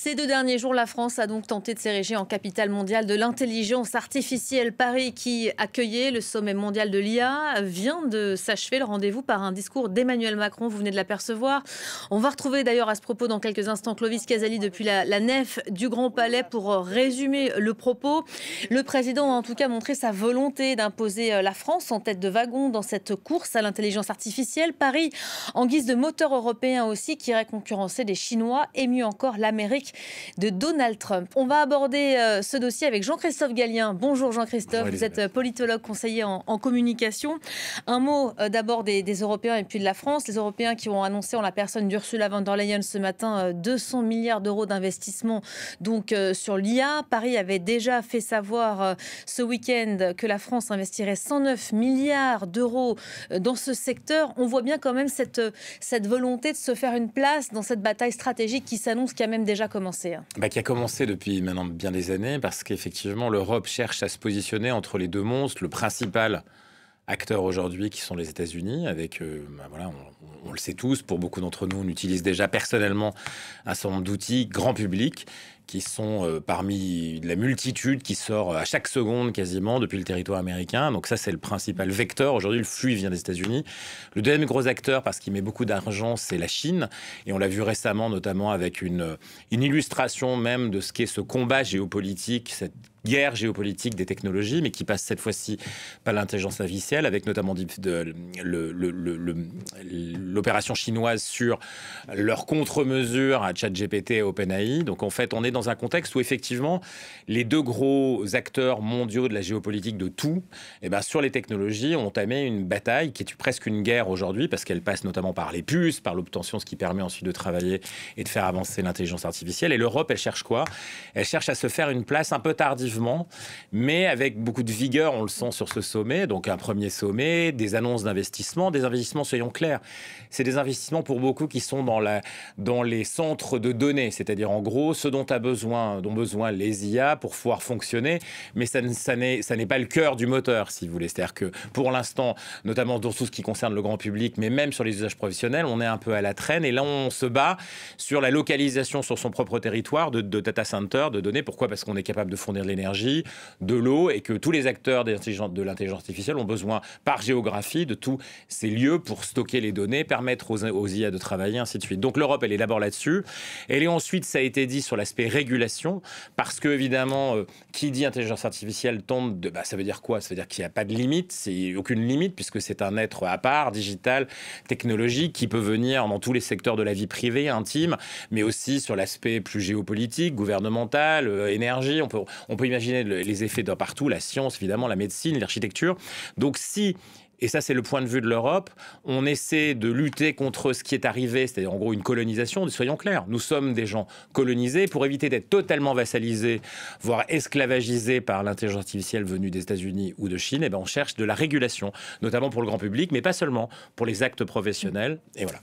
Ces 2 derniers jours, la France a donc tenté de s'ériger en capitale mondiale de l'intelligence artificielle. Paris, qui accueillait le sommet mondial de l'IA, vient de s'achever le rendez-vous par un discours d'Emmanuel Macron. Vous venez de l'apercevoir. On va retrouver d'ailleurs à ce propos dans quelques instants Clovis Casali depuis la nef du Grand Palais pour résumer le propos. Le président a en tout cas montré sa volonté d'imposer la France en tête de wagon dans cette course à l'intelligence artificielle. Paris, en guise de moteur européen aussi, qui irait concurrencer les Chinois et mieux encore l'Amérique de Donald Trump. On va aborder ce dossier avec Jean-Christophe Gallien. Bonjour Jean-Christophe, vous êtes politologue conseiller en communication. Un mot d'abord des Européens et puis de la France. Les Européens qui ont annoncé en la personne d'Ursula von der Leyen ce matin 200 milliards d'euros d'investissement donc sur l'IA. Paris avait déjà fait savoir ce week-end que la France investirait 109 milliards d'euros dans ce secteur. On voit bien quand même cette volonté de se faire une place dans cette bataille stratégique qui s'annonce, qui a même déjà commencé. Qui a commencé depuis maintenant bien des années, parce qu'effectivement, l'Europe cherche à se positionner entre les deux monstres. Le principal acteur aujourd'hui, qui sont les États-Unis, avec, on le sait tous, pour beaucoup d'entre nous, on utilise déjà personnellement un certain nombre d'outils grand public, qui sont parmi la multitude qui sort à chaque seconde quasiment depuis le territoire américain. Donc ça, c'est le principal vecteur. Aujourd'hui, le flux vient des États-Unis. Le deuxième gros acteur, parce qu'il met beaucoup d'argent, c'est la Chine. Et on l'a vu récemment, notamment avec une illustration même de ce qu'est ce combat géopolitique, cette guerre géopolitique des technologies, mais qui passe cette fois-ci par l'intelligence artificielle, avec notamment l'opération chinoise sur leur contre-mesure à ChatGPT et OpenAI. Donc en fait, on est dans un contexte où effectivement, les deux gros acteurs mondiaux de la géopolitique de tout, sur les technologies, ont entamé une bataille qui est presque une guerre aujourd'hui, parce qu'elle passe notamment par les puces, par l'obtention, ce qui permet ensuite de travailler et de faire avancer l'intelligence artificielle. Et l'Europe, elle cherche quoi? Elle cherche à se faire une place un peu tardivement, mais avec beaucoup de vigueur, on le sent sur ce sommet. Donc un premier sommet, des annonces d'investissement, soyons clairs, c'est des investissements pour beaucoup qui sont dans les centres de données, c'est-à-dire en gros ce dont dont besoin les IA pour pouvoir fonctionner, mais ça n'est pas le cœur du moteur, si vous voulez. C'est-à-dire que pour l'instant, notamment dans tout ce qui concerne le grand public, mais même sur les usages professionnels, on est un peu à la traîne, et là on se bat sur la localisation sur son propre territoire de data centers, de données. Pourquoi? Parce qu'on est capable de fournir de l'énergie, de l'eau, et que tous les acteurs de l'intelligence artificielle ont besoin, par géographie, de tous ces lieux pour stocker les données, permettre aux IA de travailler, ainsi de suite. Donc l'Europe, elle est d'abord là-dessus. Elle est ensuite, ça a été dit, sur l'aspect régulation, parce que évidemment, qui dit intelligence artificielle tente de... ça veut dire quoi? Ça veut dire qu'il n'y a pas de limite, c'est aucune limite, puisque c'est un être à part, digital, technologique, qui peut venir dans tous les secteurs de la vie privée, intime, mais aussi sur l'aspect plus géopolitique, gouvernemental, énergie. On peut imaginer les effets de partout, la science, évidemment, la médecine, l'architecture. Donc si... Et ça, c'est le point de vue de l'Europe. On essaie de lutter contre ce qui est arrivé, c'est-à-dire en gros une colonisation. Soyons clairs, nous sommes des gens colonisés. Pour éviter d'être totalement vassalisés, voire esclavagisés par l'intelligence artificielle venue des États-Unis ou de Chine, on cherche de la régulation, notamment pour le grand public, mais pas seulement, pour les actes professionnels. Et voilà.